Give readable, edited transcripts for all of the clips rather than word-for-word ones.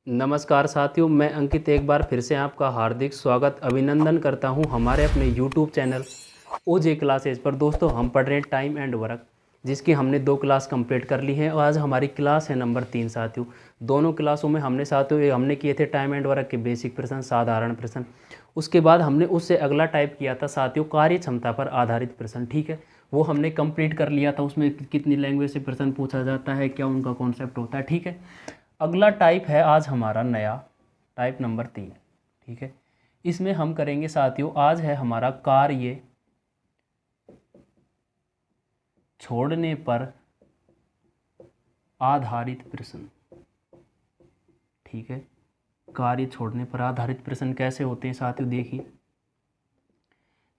नमस्कार साथियों, मैं अंकित एक बार फिर से आपका हार्दिक स्वागत अभिनंदन करता हूं हमारे अपने YouTube चैनल ओजे क्लासेज पर। दोस्तों, हम पढ़ रहे हैं टाइम एंड वर्क, जिसकी हमने 2 क्लास कंप्लीट कर ली हैं और आज हमारी क्लास है नंबर 3 साथियों। दोनों क्लासों में हमने किए थे टाइम एंड वर्क के बेसिक प्रश्न, साधारण प्रश्न। उसके बाद हमने उससे अगला टाइप किया था साथियों कार्य क्षमता पर आधारित प्रश्न। ठीक है, वो हमने कंप्लीट कर लिया था। उसमें कितनी लैंग्वेज से प्रश्न पूछा जाता है, क्या उनका कॉन्सेप्ट होता है। ठीक है, अगला टाइप है आज हमारा नया टाइप नंबर 3। ठीक है, इसमें हम करेंगे साथियों, आज है हमारा कार्य छोड़ने पर आधारित प्रश्न। ठीक है, कार्य छोड़ने पर आधारित प्रश्न कैसे होते हैं साथियों, देखिए।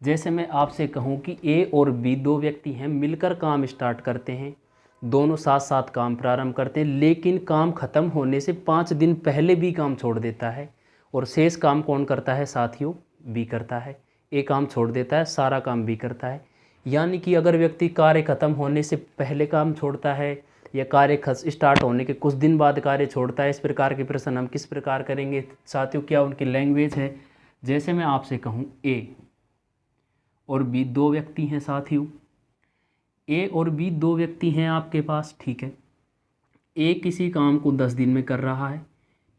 जैसे मैं आपसे कहूं कि ए और बी दो व्यक्ति हैं, मिलकर काम स्टार्ट करते हैं, दोनों साथ साथ काम प्रारंभ करते हैं, लेकिन काम खत्म होने से 5 दिन पहले भी काम छोड़ देता है और शेष काम कौन करता है साथियों, बी करता है। ए काम छोड़ देता है, सारा काम बी करता है। यानी कि अगर व्यक्ति कार्य खत्म होने से पहले काम छोड़ता है या कार्य स्टार्ट होने के कुछ दिन बाद कार्य छोड़ता है, इस प्रकार के प्रश्न हम किस प्रकार करेंगे साथियों, क्या उनकी लैंग्वेज है। जैसे मैं आपसे कहूँ ए और बी दो व्यक्ति हैं साथियों, ए और बी दो व्यक्ति हैं आपके पास। ठीक है, ए किसी काम को 10 दिन में कर रहा है,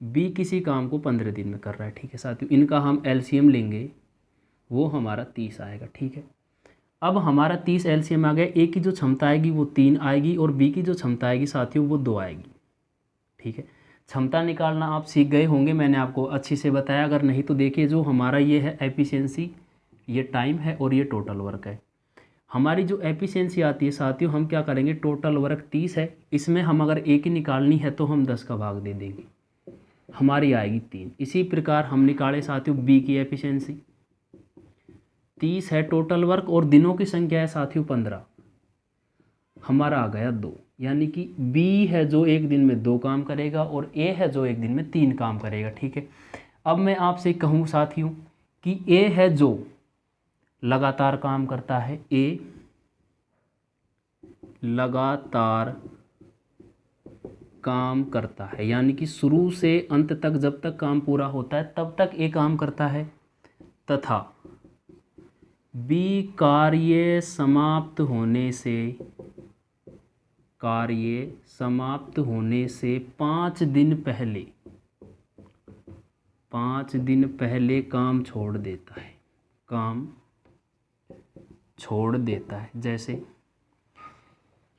बी किसी काम को 15 दिन में कर रहा है। ठीक है साथियों, इनका हम एलसीएम लेंगे, वो हमारा 30 आएगा। ठीक है, अब हमारा 30 एलसीएम आ गया। ए की जो क्षमता आएगी वो 3 आएगी और बी की जो क्षमता आएगी साथियों वो 2 आएगी। ठीक है, क्षमता निकालना आप सीख गए होंगे, मैंने आपको अच्छी से बताया। अगर नहीं तो देखिए, जो हमारा ये है एफिशिएंसी, ये टाइम है और ये टोटल वर्क है। हमारी जो एफिशिएंसी आती है साथियों, हम क्या करेंगे, टोटल वर्क 30 है, इसमें हम अगर ए की निकालनी है तो हम 10 का भाग दे देंगे, हमारी आएगी 3। इसी प्रकार हम निकाले साथियों बी की एफिशिएंसी, 30 है टोटल वर्क और दिनों की संख्या है साथियों 15, हमारा आ गया 2। यानी कि बी है जो एक दिन में 2 काम करेगा और ए है जो एक दिन में 3 काम करेगा। ठीक है, अब मैं आपसे कहूँ साथियों कि ए है जो लगातार काम करता है, ए लगातार काम करता है, यानी कि शुरू से अंत तक जब तक काम पूरा होता है तब तक ए काम करता है, तथा बी कार्य समाप्त होने से 5 दिन पहले 5 दिन पहले काम छोड़ देता है, काम छोड़ देता है। जैसे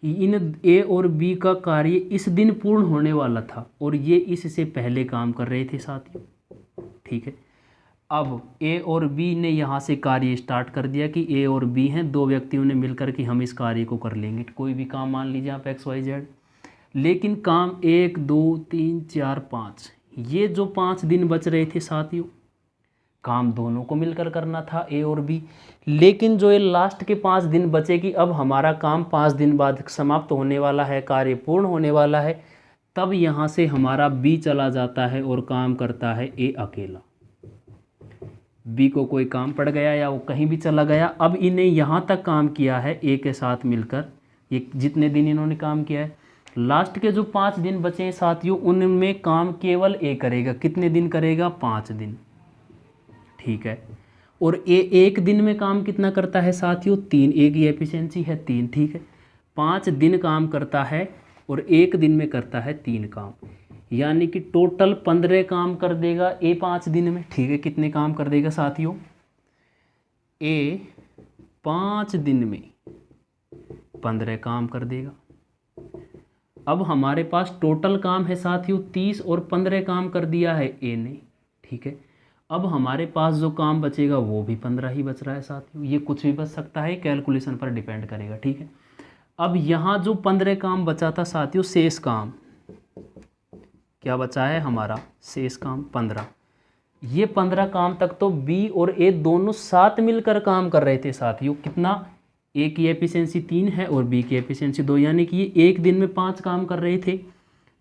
इन ए और बी का कार्य इस दिन पूर्ण होने वाला था और ये इससे पहले काम कर रहे थे साथियों। ठीक है, अब ए और बी ने यहाँ से कार्य स्टार्ट कर दिया कि ए और बी हैं, दो व्यक्तियों ने मिलकर कि हम इस कार्य को कर लेंगे, कोई भी काम मान लीजिए आप XYZ। लेकिन काम 1 2 3 4 5, ये जो 5 दिन बच रहे थे साथियों, काम दोनों को मिलकर करना था, ए और बी। लेकिन जो ये लास्ट के 5 दिन बचे कि अब हमारा काम 5 दिन बाद समाप्त होने वाला है, कार्य पूर्ण होने वाला है, तब यहाँ से हमारा बी चला जाता है और काम करता है ए अकेला। बी को कोई काम पड़ गया या वो कहीं भी चला गया, अब इन्हें यहाँ तक काम किया है ए के साथ मिलकर, ये जितने दिन इन्होंने काम किया है, लास्ट के जो 5 दिन बचे हैं साथियों, उनमें काम केवल ए करेगा। कितने दिन करेगा, 5 दिन। ठीक है, और ए एक दिन में काम कितना करता है साथियों, 3। ए की एफिशिएंसी है 3। ठीक है, 5 दिन काम करता है और एक दिन में करता है 3 काम, यानी कि टोटल 15 काम कर देगा ए 5 दिन में। ठीक है, कितने काम कर देगा साथियों, ए 5 दिन में 15 काम कर देगा। अब हमारे पास टोटल काम है साथियों 30 और 15 काम कर दिया है ए ने। ठीक है, अब हमारे पास जो काम बचेगा वो भी 15 ही बच रहा है साथियों, ये कुछ भी बच सकता है, कैलकुलेशन पर डिपेंड करेगा। ठीक है, अब यहाँ जो 15 काम बचा था साथियों, शेष काम क्या बचा है हमारा, शेष काम 15। ये 15 काम तक तो बी और ए दोनों साथ मिलकर काम कर रहे थे साथियों। कितना, ए की एफिशिएंसी 3 है और बी की एफिशिएंसी 2, यानी कि ये एक दिन में 5 काम कर रहे थे,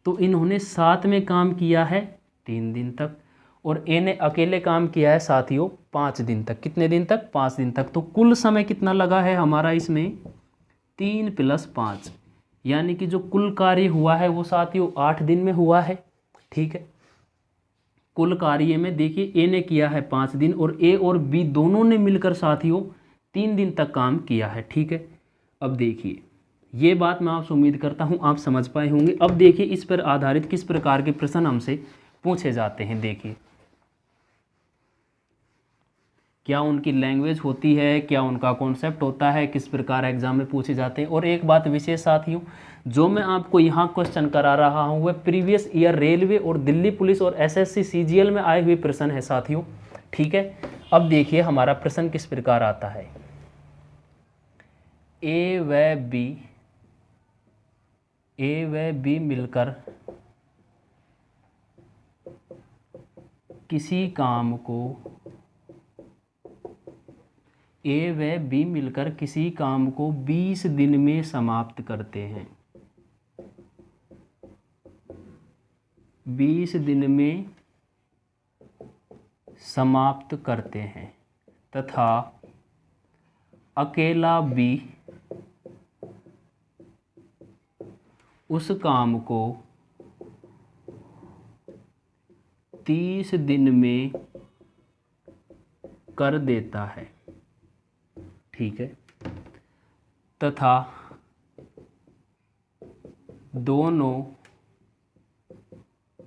तो इन्होंने साथ में काम किया है 3 दिन तक, और ए ने अकेले काम किया है साथियों 5 दिन तक। कितने दिन तक, 5 दिन तक। तो कुल समय कितना लगा है हमारा इसमें, 3 + 5, यानी कि जो कुल कार्य हुआ है वो साथियों 8 दिन में हुआ है। ठीक है, कुल कार्य में देखिए ए ने किया है 5 दिन और ए और बी दोनों ने मिलकर साथियों 3 दिन तक काम किया है। ठीक है, अब देखिए ये बात मैं आपसे उम्मीद करता हूँ आप समझ पाए होंगे। अब देखिए इस पर आधारित किस प्रकार के प्रश्न हमसे पूछे जाते हैं। देखिए क्या उनकी लैंग्वेज होती है, क्या उनका कॉन्सेप्ट होता है, किस प्रकार एग्जाम में पूछे जाते हैं। और एक बात विशेष साथियों, जो मैं आपको यहाँ क्वेश्चन करा रहा हूँ वह प्रीवियस ईयर रेलवे और दिल्ली पुलिस और एसएससी सीजीएल में आए हुए प्रश्न है साथियों। ठीक है, अब देखिए हमारा प्रश्न किस प्रकार आता है। ए व बी मिलकर किसी काम को ए व बी मिलकर किसी काम को 20 दिन में समाप्त करते हैं। 20 दिन में समाप्त करते हैं तथा अकेला बी उस काम को 30 दिन में कर देता है। ठीक है, तथा दोनों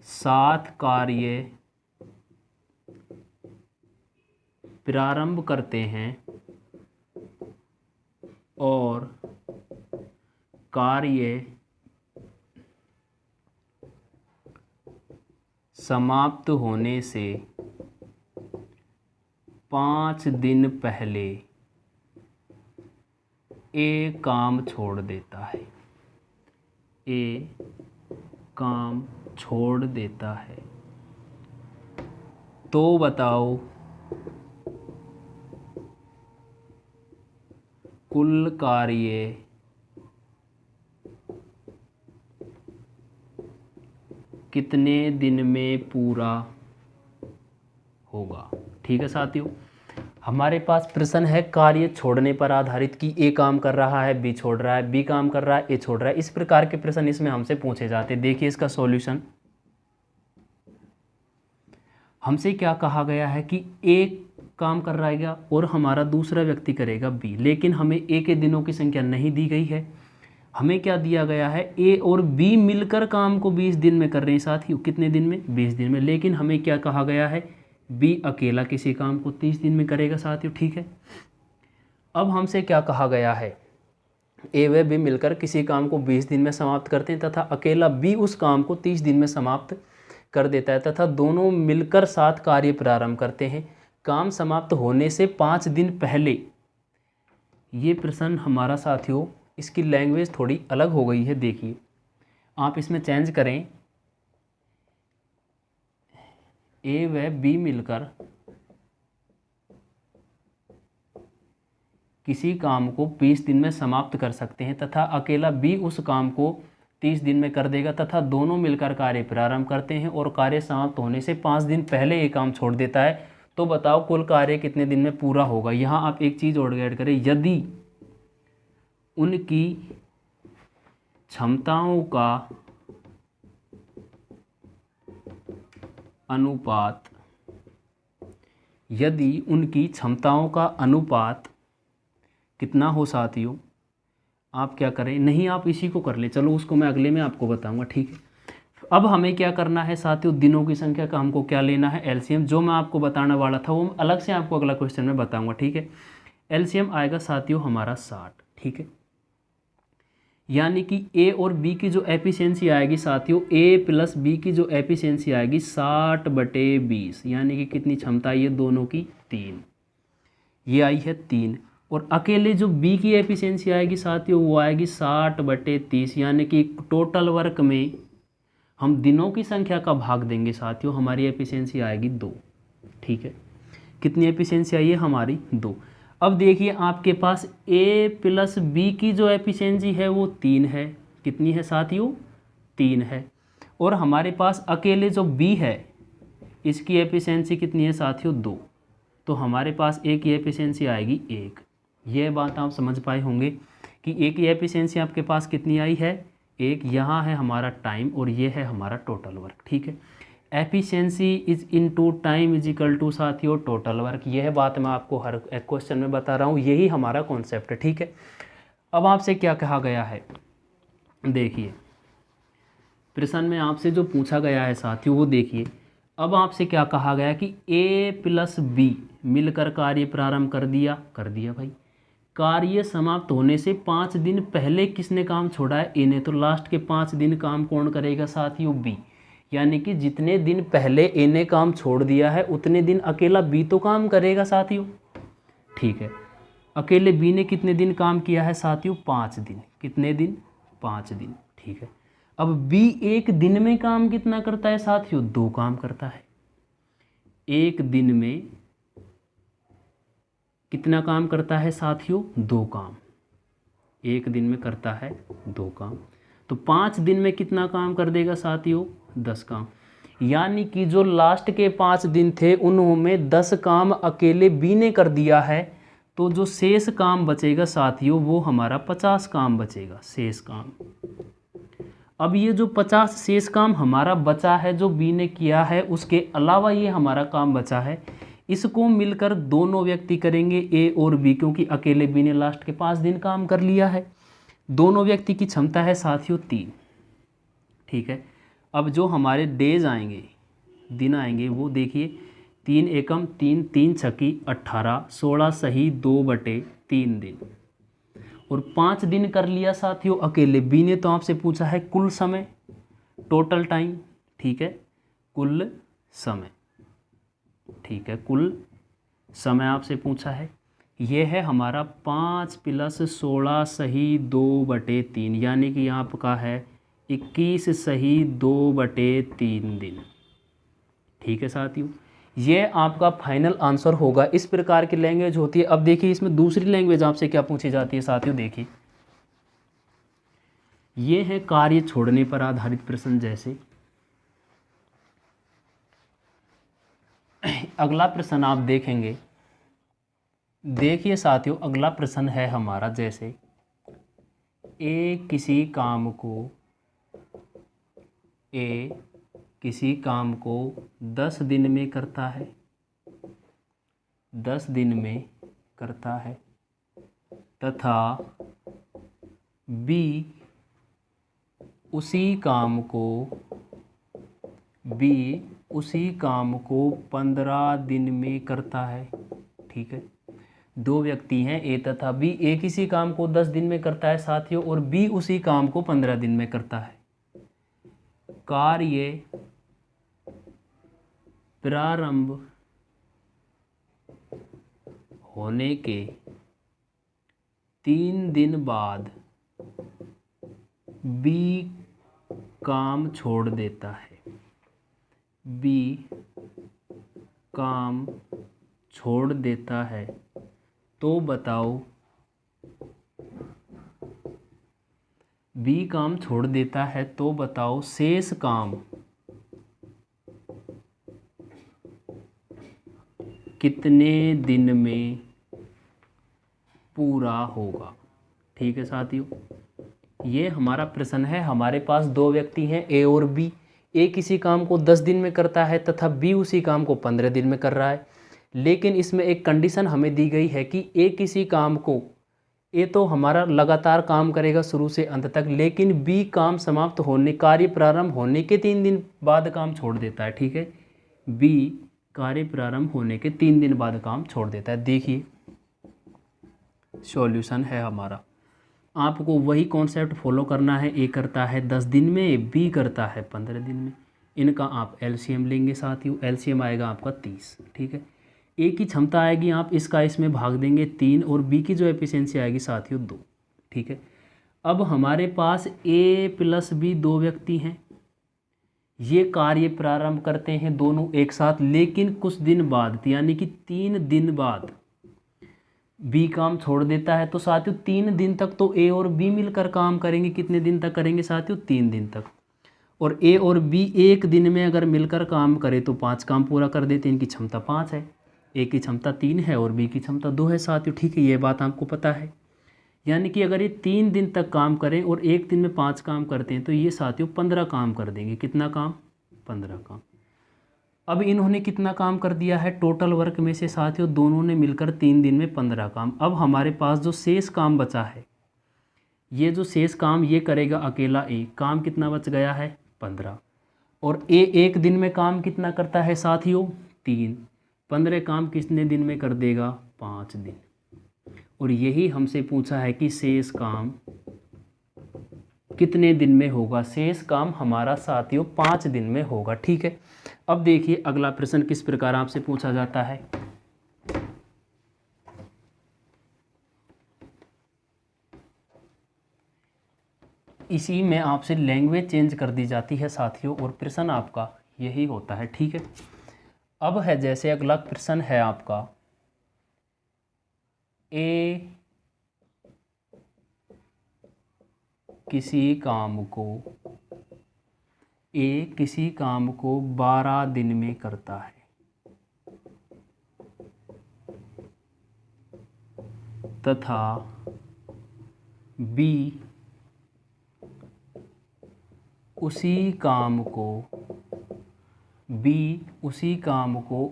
साथ कार्य प्रारंभ करते हैं और कार्य समाप्त होने से 5 दिन पहले ए काम छोड़ देता है। ए काम छोड़ देता है। तो बताओ कुल कार्य कितने दिन में पूरा होगा। ठीक है साथियों, हमारे पास प्रश्न है कार्य छोड़ने पर आधारित कि ए काम कर रहा है, बी छोड़ रहा है, बी काम कर रहा है, ए छोड़ रहा है। इस प्रकार के प्रश्न इसमें हमसे पूछे जाते हैं। देखिए इसका सॉल्यूशन, हमसे क्या कहा गया है कि ए काम कर रहेगा और हमारा दूसरा व्यक्ति करेगा बी, लेकिन हमें ए के दिनों की संख्या नहीं दी गई है। हमें क्या दिया गया है, ए और बी मिलकर काम को 20 दिन में कर रहे हैं साथियों। कितने दिन में? 20 दिन में। लेकिन हमें क्या कहा गया है, बी अकेला किसी काम को 30 दिन में करेगा साथियों। ठीक है, अब हमसे क्या कहा गया है, ए व बी मिलकर किसी काम को 20 दिन में समाप्त करते हैं तथा अकेला बी उस काम को 30 दिन में समाप्त कर देता है तथा दोनों मिलकर साथ कार्य प्रारंभ करते हैं काम समाप्त होने से 5 दिन पहले। ये प्रश्न हमारा साथियों, इसकी लैंग्वेज थोड़ी अलग हो गई है। देखिए आप इसमें चेंज करें, ए व बी मिलकर किसी काम को 20 दिन में समाप्त कर सकते हैं तथा अकेला बी उस काम को 30 दिन में कर देगा तथा दोनों मिलकर कार्य प्रारंभ करते हैं और कार्य समाप्त होने से 5 दिन पहले ये काम छोड़ देता है। तो बताओ कुल कार्य कितने दिन में पूरा होगा। यहाँ आप एक चीज़ और ऐड करें, यदि उनकी क्षमताओं का अनुपात, यदि उनकी क्षमताओं का अनुपात कितना हो साथियों, आप क्या करें, नहीं आप इसी को कर लें, चलो उसको मैं अगले में आपको बताऊंगा। ठीक है, अब हमें क्या करना है साथियों, दिनों की संख्या का हमको क्या लेना है, एलसीएम। जो मैं आपको बताने वाला था वो अलग से आपको अगला क्वेश्चन में बताऊंगा। ठीक है, एलसीएम आएगा साथियों हमारा 60। ठीक है, यानी कि ए और बी की जो एफिशिएंसी आएगी साथियों, ए प्लस बी की जो एफिशिएंसी आएगी 60/20, यानी कि कितनी क्षमता ये दोनों की 3, ये आई है 3। और अकेले जो बी की एफिशिएंसी आएगी साथियों वो आएगी 60/30, यानी कि टोटल वर्क में हम दिनों की संख्या का भाग देंगे साथियों, हमारी एफिशिएंसी आएगी 2। ठीक है, कितनी एफिशिएंसी आई है हमारी 2। अब देखिए आपके पास ए प्लस बी की जो एफिशिएंसी है वो 3 है। कितनी है साथियों? 3 है। और हमारे पास अकेले जो बी है इसकी एफिशिएंसी कितनी है साथियों? 2। तो हमारे पास ए की एफिशिएंसी आएगी 1। ये बात आप समझ पाए होंगे कि ए की एफिशिएंसी आपके पास कितनी आई है? 1। यहाँ है हमारा टाइम और ये है हमारा टोटल वर्क। ठीक है, efficiency is into time is equal to साथियों टोटल वर्क। यह बात मैं आपको हर एक क्वेश्चन में बता रहा हूँ, यही हमारा कॉन्सेप्ट है, ठीक है। अब आपसे क्या कहा गया है, देखिए प्रश्न में आपसे जो पूछा गया है साथियों वो देखिए। अब आपसे क्या कहा गया कि ए प्लस बी मिलकर कार्य प्रारंभ कर दिया भाई। कार्य समाप्त होने से 5 दिन पहले किसने काम छोड़ा है, ए ने। तो लास्ट के 5 दिन काम कौन करेगा साथियों, बी। यानी कि जितने दिन पहले ए ने काम छोड़ दिया है उतने दिन अकेला बी तो काम करेगा साथियों, ठीक है। अकेले बी ने कितने दिन काम किया है साथियों, 5 दिन। कितने दिन, 5 दिन, ठीक है। अब बी एक दिन में काम कितना करता है साथियों, 2 काम करता है। एक दिन में कितना काम करता है साथियों, 2 काम। एक दिन में करता है 2 काम, तो 5 दिन में कितना काम कर देगा साथियों, 10 काम। यानी कि जो लास्ट के 5 दिन थे उनमें 10 काम अकेले बी ने कर दिया है, तो जो शेष काम बचेगा साथियों वो हमारा 50 काम बचेगा, शेष काम। अब ये जो 50 शेष काम हमारा बचा है जो बी ने किया है, उसके अलावा ये हमारा काम बचा है, इसको मिलकर दोनों व्यक्ति करेंगे ए और बी, क्योंकि अकेले बी ने लास्ट के 5 दिन काम कर लिया है। दोनों व्यक्ति की क्षमता है साथियों 3, ठीक है। अब जो हमारे डेज आएंगे, दिन आएंगे, वो देखिए 3 एकम 3, 3 छकी 18, 16 सही 2/3 दिन, और 5 दिन कर लिया साथियों अकेले बी ने। तो आपसे पूछा है कुल समय, टोटल टाइम, ठीक है, कुल समय, ठीक है, कुल समय आपसे पूछा है। ये है हमारा 5 + 16 सही 2/3, यानी कि यहाँ का है 21 सही 2/3 दिन, ठीक है साथियों। ये आपका फाइनल आंसर होगा। इस प्रकार की लैंग्वेज होती है। अब देखिए इसमें दूसरी लैंग्वेज आपसे क्या पूछी जाती है साथियों, देखिए ये है कार्य छोड़ने पर आधारित प्रश्न। जैसे अगला प्रश्न आप देखेंगे, देखिए साथियों अगला प्रश्न है हमारा, जैसे ए किसी काम को 10 दिन में करता है, 10 दिन में करता है, तथा बी उसी काम को 15 दिन में करता है, ठीक है। 2 व्यक्ति हैं ए तथा बी, ए किसी काम को 10 दिन में करता है साथियों, और बी उसी काम को 15 दिन में करता है। कार्य प्रारंभ होने के 3 दिन बाद बी काम छोड़ देता है, बी काम छोड़ देता है, तो बताओ, बी काम छोड़ देता है तो बताओ शेष काम कितने दिन में पूरा होगा, ठीक है साथियों। ये हमारा प्रश्न है। हमारे पास 2 व्यक्ति हैं ए और बी। ए किसी काम को 10 दिन में करता है तथा बी उसी काम को 15 दिन में कर रहा है, लेकिन इसमें एक कंडीशन हमें दी गई है कि ए किसी काम को, ए तो हमारा लगातार काम करेगा शुरू से अंत तक, लेकिन बी काम समाप्त होने, कार्य प्रारंभ होने के 3 दिन बाद काम छोड़ देता है, ठीक है। बी कार्य प्रारंभ होने के 3 दिन बाद काम छोड़ देता है। देखिए सॉल्यूशन है हमारा, आपको वही कॉन्सेप्ट फॉलो करना है। ए करता है 10 दिन में, बी करता है 15 दिन में। इनका आप एलसीएम लेंगे साथियों, एलसीएम आएगा आपका 30, ठीक है। ए की क्षमता आएगी, आप इसका इसमें भाग देंगे 3, और बी की जो एफिशिएंसी आएगी साथियों 2, ठीक है। अब हमारे पास ए प्लस बी 2 व्यक्ति हैं, ये कार्य प्रारंभ करते हैं दोनों एक साथ, लेकिन कुछ दिन बाद यानी कि 3 दिन बाद बी काम छोड़ देता है। तो साथियों 3 दिन तक तो ए और बी मिलकर काम करेंगे। कितने दिन तक करेंगे साथियों, 3 दिन तक। और ए और बी एक दिन में अगर मिलकर काम करे तो 5 काम पूरा कर देते। इनकी क्षमता 5 है, ए की क्षमता 3 है और बी की क्षमता 2 है साथियों, ठीक है। ये बात आपको पता है। यानी कि अगर ये 3 दिन तक काम करें और एक दिन में 5 काम करते हैं तो ये साथियों 15 काम कर देंगे। कितना काम, 15 काम। अब इन्होंने कितना काम कर दिया है टोटल वर्क में से साथियों, दोनों ने मिलकर 3 दिन में 15 काम। अब हमारे पास जो शेष काम बचा है, ये जो शेष काम ये करेगा अकेला ए, काम कितना बच गया है 15। और ए एक दिन में काम कितना करता है साथियों 3, 15 काम कितने दिन में कर देगा 5 दिन। और यही हमसे पूछा है कि शेष काम कितने दिन में होगा। शेष काम हमारा साथियों 5 दिन में होगा। ठीक है, अब देखिए अगला प्रश्न किस प्रकार आपसे पूछा जाता है। इसी में आपसे लैंग्वेज चेंज कर दी जाती है साथियों, और प्रश्न आपका यही होता है। ठीक है, अब है जैसे अगला प्रश्न है आपका ए किसी काम को 12 दिन में करता है तथा बी उसी काम को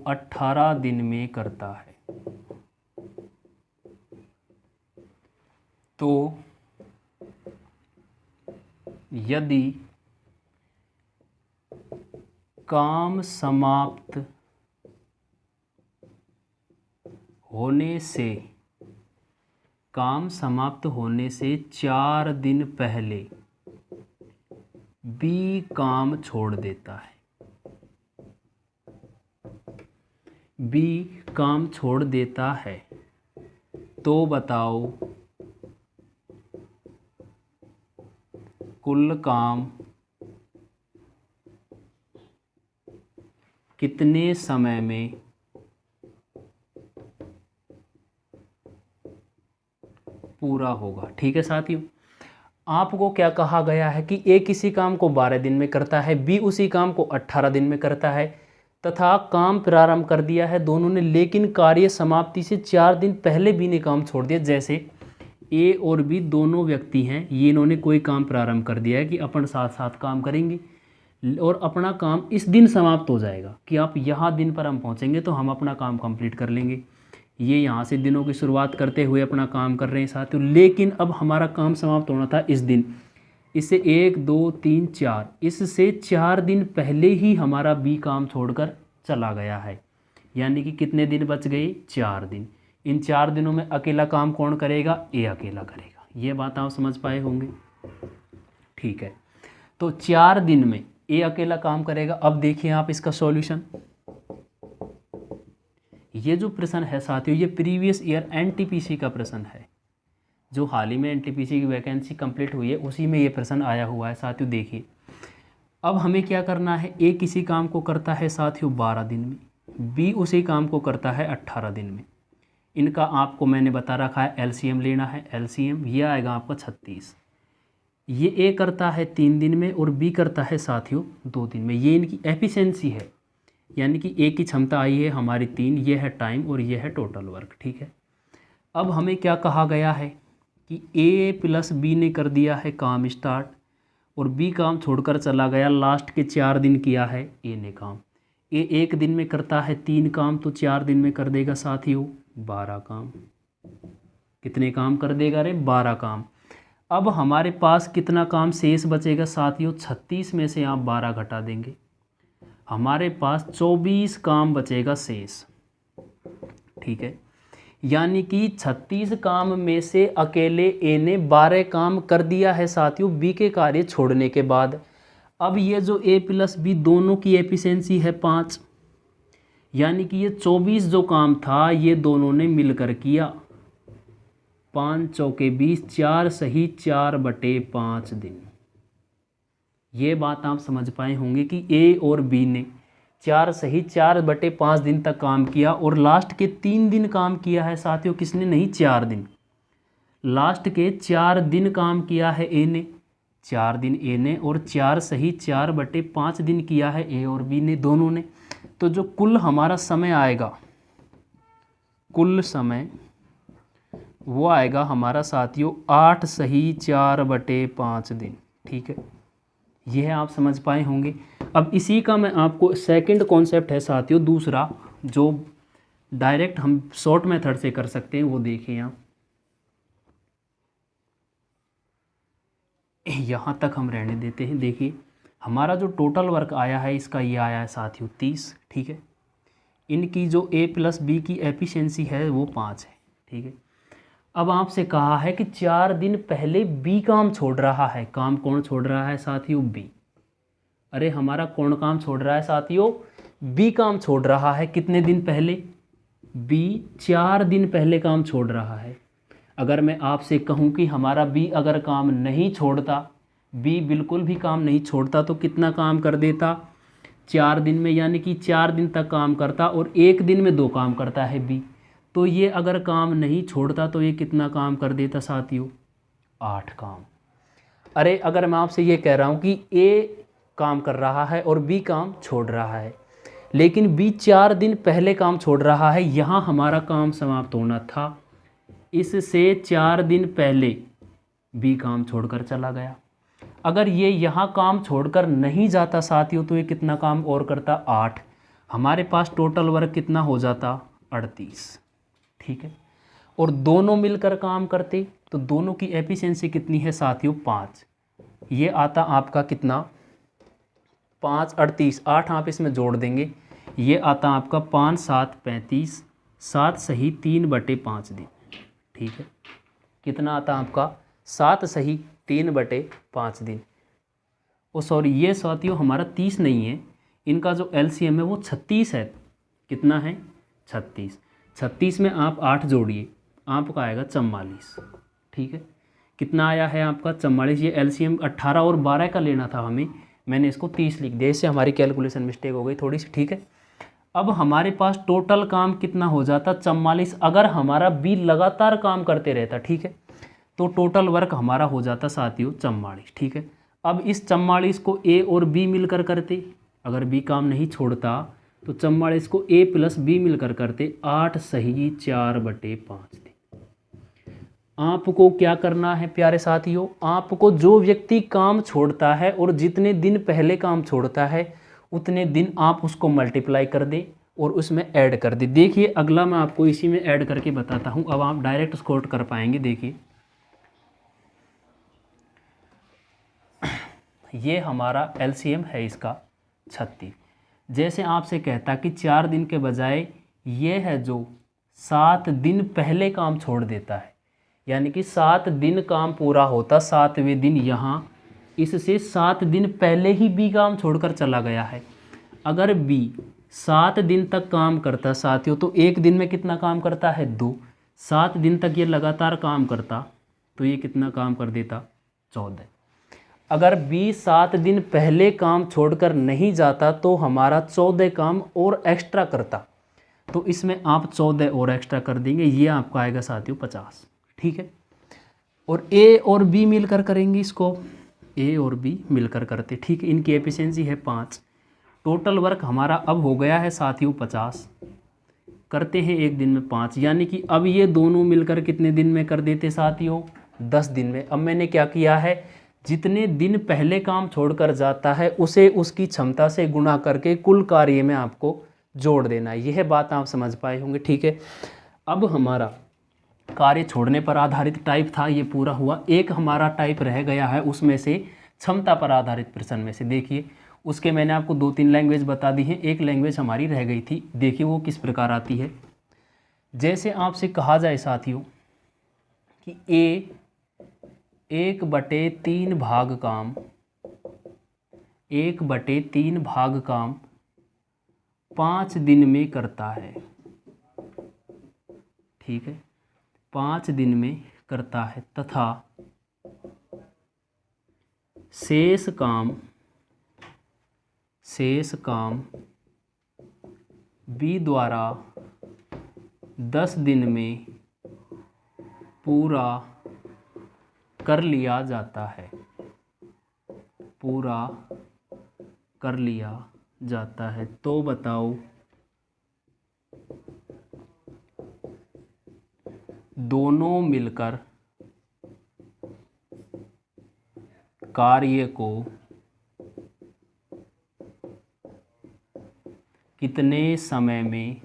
18 दिन में करता है, तो यदि काम समाप्त होने से 4 दिन पहले बी काम छोड़ देता है, तो बताओ कुल काम कितने समय में पूरा होगा। ठीक है साथियों, आपको क्या कहा गया है कि ए किसी काम को 12 दिन में करता है, बी उसी काम को 18 दिन में करता है तथा काम प्रारंभ कर दिया है दोनों ने, लेकिन कार्य समाप्ति से 4 दिन पहले बी ने काम छोड़ दिया। जैसे ए और बी दोनों व्यक्ति हैं, ये इन्होंने कोई काम प्रारंभ कर दिया है कि अपन साथ साथ काम करेंगे और अपना काम इस दिन समाप्त हो जाएगा कि आप यहाँ दिन पर हम पहुँचेंगे तो हम अपना काम कंप्लीट कर लेंगे। ये यहाँ से दिनों की शुरुआत करते हुए अपना काम कर रहे हैं साथियों, लेकिन अब हमारा काम समाप्त होना था इस दिन, इससे 1 2 3 4, इससे 4 दिन पहले ही हमारा बी काम छोड़कर चला गया है। यानी कि कितने दिन बच गए 4 दिन। इन 4 दिनों में अकेला काम कौन करेगा, ए अकेला करेगा। ये बात आप समझ पाए होंगे। ठीक है, तो 4 दिन में ए अकेला काम करेगा। अब देखिए आप इसका सॉल्यूशन। ये जो प्रश्न है साथियों, ये प्रीवियस ईयर एनटीपीसी का प्रश्न है, जो हाल ही में एनटीपीसी की वैकेंसी कंप्लीट हुई है उसी में ये प्रश्न आया हुआ है साथियों। देखिए अब हमें क्या करना है, ए किसी काम को करता है साथियों 12 दिन में, बी उसी काम को करता है 18 दिन में। इनका आपको मैंने बता रखा है एलसीएम लेना है। एलसीएम ये आएगा आपका 36। ये ए करता है 3 दिन में और बी करता है साथियों 2 दिन में। ये इनकी एफिशिएंसी है, यानी कि ए की क्षमता आई है हमारी 3, ये है टाइम और ये है टोटल वर्क। ठीक है, अब हमें क्या कहा गया है कि ए प्लस बी ने कर दिया है काम स्टार्ट और बी काम छोड़कर चला गया। लास्ट के 4 दिन किया है ए ने काम। ए 1 दिन में करता है 3 काम, तो 4 दिन में कर देगा साथियों 12 काम। कितने काम कर देगा रे 12 काम। अब हमारे पास कितना काम शेष बचेगा साथियों, 36 में से आप 12 घटा देंगे, हमारे पास 24 काम बचेगा शेष। ठीक है, यानी कि 36 काम में से अकेले ए ने 12 काम कर दिया है साथियों बी के कार्य छोड़ने के बाद। अब ये जो ए प्लस बी दोनों की एफिशिएंसी है 5, यानी कि ये 24 जो काम था ये दोनों ने मिलकर किया। 5 चौके 20, 4 सही 4/5 दिन। ये बात आप समझ पाए होंगे कि ए और बी ने 4 सही 4/5 दिन तक काम किया और लास्ट के 3 दिन काम किया है साथियों। किसने नहीं, 4 दिन। लास्ट के 4 दिन काम किया है ए ने, 4 दिन ए ने, और 4 सही 4/5 दिन किया है ए और बी ने दोनों ने। तो जो कुल हमारा समय आएगा, कुल समय वो आएगा हमारा साथियों 8 सही 4/5 दिन। ठीक है, यह आप समझ पाए होंगे। अब इसी का मैं आपको सेकंड कॉन्सेप्ट है साथियों, दूसरा जो डायरेक्ट हम शॉर्ट मेथड से कर सकते हैं, वो देखिए आप। यहाँ तक हम रहने देते हैं। देखिए हमारा जो टोटल वर्क आया है इसका ये आया है साथियों 30, ठीक है। इनकी जो a प्लस बी की एफिशिएंसी है वो 5 है, ठीक है। अब आपसे कहा है कि 4 दिन पहले बी काम छोड़ रहा है। काम कौन छोड़ रहा है साथियों? बी। अरे हमारा कौन काम छोड़ रहा है साथियों? बी काम छोड़ रहा है। कितने दिन पहले? बी 4 दिन पहले काम छोड़ रहा है। अगर मैं आपसे कहूँ कि हमारा बी अगर काम नहीं छोड़ता, बी बिल्कुल भी काम नहीं छोड़ता, तो कितना काम कर देता 4 दिन में? यानी कि 4 दिन तक काम करता और 1 दिन में 2 काम करता है बी। तो ये अगर काम नहीं छोड़ता तो ये कितना काम कर देता साथियों? 8 काम। अरे अगर मैं आपसे ये कह रहा हूँ कि ए काम कर रहा है और बी काम छोड़ रहा है, लेकिन बी 4 दिन पहले काम छोड़ रहा है, यहाँ हमारा काम समाप्त होना था, इससे 4 दिन पहले बी काम छोड़कर चला गया। अगर ये यहाँ काम छोड़कर नहीं जाता साथियों तो ये कितना काम और करता? 8। हमारे पास टोटल वर्क कितना हो जाता? 38, ठीक है। और दोनों मिलकर काम करते तो दोनों की एफिशिएंसी कितनी है साथियों? 5। ये आता आपका कितना? 5 38, 8 आप इसमें जोड़ देंगे, ये आता आपका 5 7 35, 7 सही 3/5 दिन, ठीक है। कितना आता आपका? 7 सही 3/5 दिन। ओ सॉरी, ये साथियों हमारा 30 नहीं है, इनका जो एलसीएम है वो 36 है। कितना है? 36। 36 में आप 8 जोड़िए, आपका आएगा 44, ठीक है। कितना आया है आपका? 44। ये एलसीएम 18 और 12 का लेना था हमें, मैंने इसको 30 लिख दिया, इससे हमारी कैलकुलेशन मिस्टेक हो गई थोड़ी सी, ठीक है। अब हमारे पास टोटल काम कितना हो जाता? 44। अगर हमारा बी लगातार काम करते रहता, ठीक है, तो टोटल वर्क हमारा हो जाता साथियों 44, ठीक है। अब इस 44 को ए और बी मिलकर करते, अगर बी काम नहीं छोड़ता तो 44 को ए प्लस बी मिलकर करते, 8 सही 4/5 दिन। आपको क्या करना है प्यारे साथियों? आपको जो व्यक्ति काम छोड़ता है और जितने दिन पहले काम छोड़ता है उतने दिन आप उसको मल्टीप्लाई कर दे और उसमें ऐड कर दे। देखिए अगला मैं आपको इसी में ऐड करके बताता हूँ, अब आप डायरेक्ट स्कोर कर पाएंगे। देखिए ये हमारा एलसीएम है इसका 36। जैसे आपसे कहता कि 4 दिन के बजाय ये है जो 7 दिन पहले काम छोड़ देता है, यानी कि 7 दिन काम पूरा होता, 7वें दिन यहाँ, इससे 7 दिन पहले ही बी काम छोड़कर चला गया है। अगर बी 7 दिन तक काम करता साथियों तो 1 दिन में कितना काम करता है? 2। 7 दिन तक ये लगातार काम करता तो ये कितना काम कर देता? 14। अगर बी 7 दिन पहले काम छोड़कर नहीं जाता तो हमारा 14 काम और एक्स्ट्रा करता, तो इसमें आप 14 और एक्स्ट्रा कर देंगे, ये आपका आएगा साथियों 50, ठीक है। और ए और बी मिलकर करेंगे इसको, ए और बी मिलकर करते, ठीक है। इनकी एफिशिएंसी है 5। टोटल वर्क हमारा अब हो गया है साथियों 50, करते हैं 1 दिन में 5, यानी कि अब ये दोनों मिलकर कितने दिन में कर देते साथियों? 10 दिन में। अब मैंने क्या किया है, जितने दिन पहले काम छोड़कर जाता है उसे उसकी क्षमता से गुणा करके कुल कार्य में आपको जोड़ देना है। यह बात आप समझ पाए होंगे, ठीक है। अब हमारा कार्य छोड़ने पर आधारित टाइप था, ये पूरा हुआ। एक हमारा टाइप रह गया है उसमें से क्षमता पर आधारित प्रश्न में से। देखिए उसके मैंने आपको 2-3 लैंग्वेज बता दी हैं, एक लैंग्वेज हमारी रह गई थी। देखिए वो किस प्रकार आती है। जैसे आपसे कहा जाए साथियों कि ए 1/3 भाग काम, 1/3 भाग काम 5 दिन में करता है, ठीक है, 5 दिन में करता है, तथा शेष काम बी द्वारा 10 दिन में पूरा कर लिया जाता है, पूरा कर लिया जाता है। तो बताओ दोनों मिलकर कार्य को कितने समय में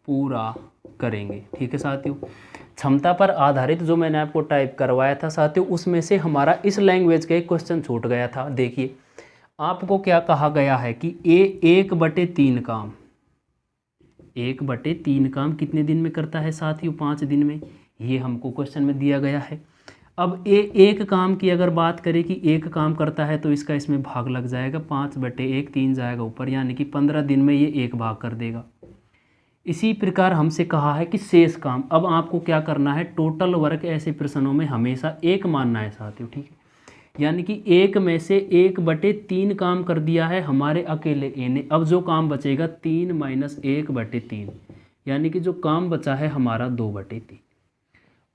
पूरा करेंगे। ठीक है साथियों, क्षमता पर आधारित जो मैंने आपको टाइप करवाया था साथियों, उसमें से हमारा इस लैंग्वेज का एक क्वेश्चन छूट गया था। देखिए आपको क्या कहा गया है कि 1/3 काम, 1/3 काम कितने दिन में करता है साथियों? 5 दिन में। ये हमको क्वेश्चन में दिया गया है। अब एक काम की अगर बात करें कि एक काम करता है तो इसका इसमें भाग लग जाएगा, 5/1, 3 जाएगा ऊपर, यानी कि 15 दिन में ये एक भाग कर देगा। इसी प्रकार हमसे कहा है कि शेष काम, अब आपको क्या करना है, टोटल वर्क ऐसे प्रश्नों में हमेशा एक मानना है साथियों। ठीक है, यानी कि 1 में से 1/3 काम कर दिया है हमारे अकेले ए ने। अब जो काम बचेगा 3 - 1/3, यानी कि जो काम बचा है हमारा 2/3।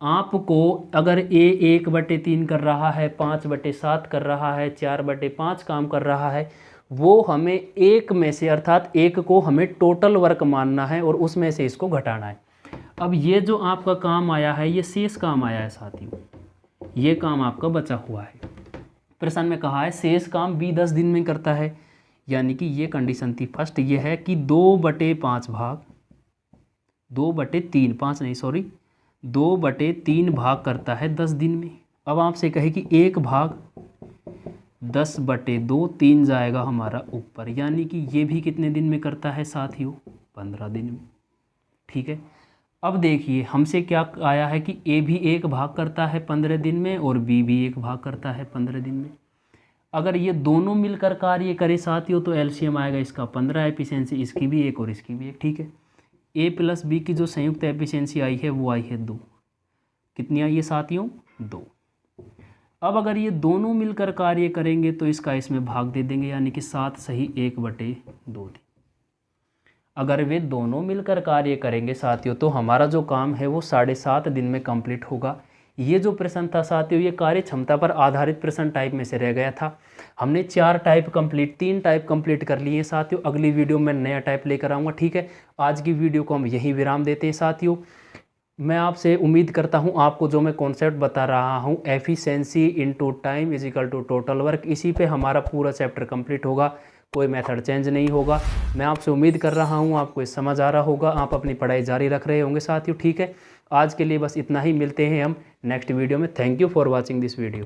आपको अगर ए 1/3 कर रहा है, 5/7 कर रहा है, 4/5 काम कर रहा है, वो हमें एक में से अर्थात एक को हमें टोटल वर्क मानना है और उसमें से इसको घटाना है। अब ये जो आपका काम आया है ये शेष काम आया है साथियों, ये काम आपका बचा हुआ है। प्रश्न में कहा है शेष काम बी 10 दिन में करता है, यानी कि ये कंडीशन थी फर्स्ट, ये है कि 2/5 भाग, 2/3, 5 नहीं सॉरी, 2/3 भाग करता है 10 दिन में। अब आपसे कहे कि 1 भाग 10/2, 3 जाएगा हमारा ऊपर, यानी कि ये भी कितने दिन में करता है साथियों? 15 दिन में। ठीक है, अब देखिए हमसे क्या आया है कि ए भी 1 भाग करता है 15 दिन में और बी भी 1 भाग करता है 15 दिन में। अगर ये दोनों मिलकर कार्य करे साथियों तो एलसीएम आएगा इसका 15, एफिशिएंसी इसकी भी 1 और इसकी भी 1। ठीक है, ए प्लस बी की जो संयुक्त एफिशिएंसी आई है वो आई है 2। कितनी आई है साथियों? 2। अब अगर ये दोनों मिलकर कार्य करेंगे तो इसका इसमें भाग दे देंगे, यानी कि 7 सही 1/2 थी। अगर वे दोनों मिलकर कार्य करेंगे साथियों तो हमारा जो काम है वो 7.5 दिन में कंप्लीट होगा। ये जो प्रश्न था साथियों ये कार्य क्षमता पर आधारित प्रश्न टाइप में से रह गया था। हमने 4 टाइप कंप्लीट, 3 टाइप कंप्लीट कर लिए हैं साथियों। अगली वीडियो में नया टाइप लेकर आऊँगा। ठीक है, आज की वीडियो को हम यहीं विराम देते हैं साथियों। मैं आपसे उम्मीद करता हूं आपको जो मैं कॉन्सेप्ट बता रहा हूं, efficiency into time is equal to total work, इसी पे हमारा पूरा चैप्टर कंप्लीट होगा, कोई मेथड चेंज नहीं होगा। मैं आपसे उम्मीद कर रहा हूं आपको ये समझ आ रहा होगा, आप अपनी पढ़ाई जारी रख रहे होंगे साथियों। ठीक है, आज के लिए बस इतना ही, मिलते हैं हम नेक्स्ट वीडियो में। Thank you for watching this video.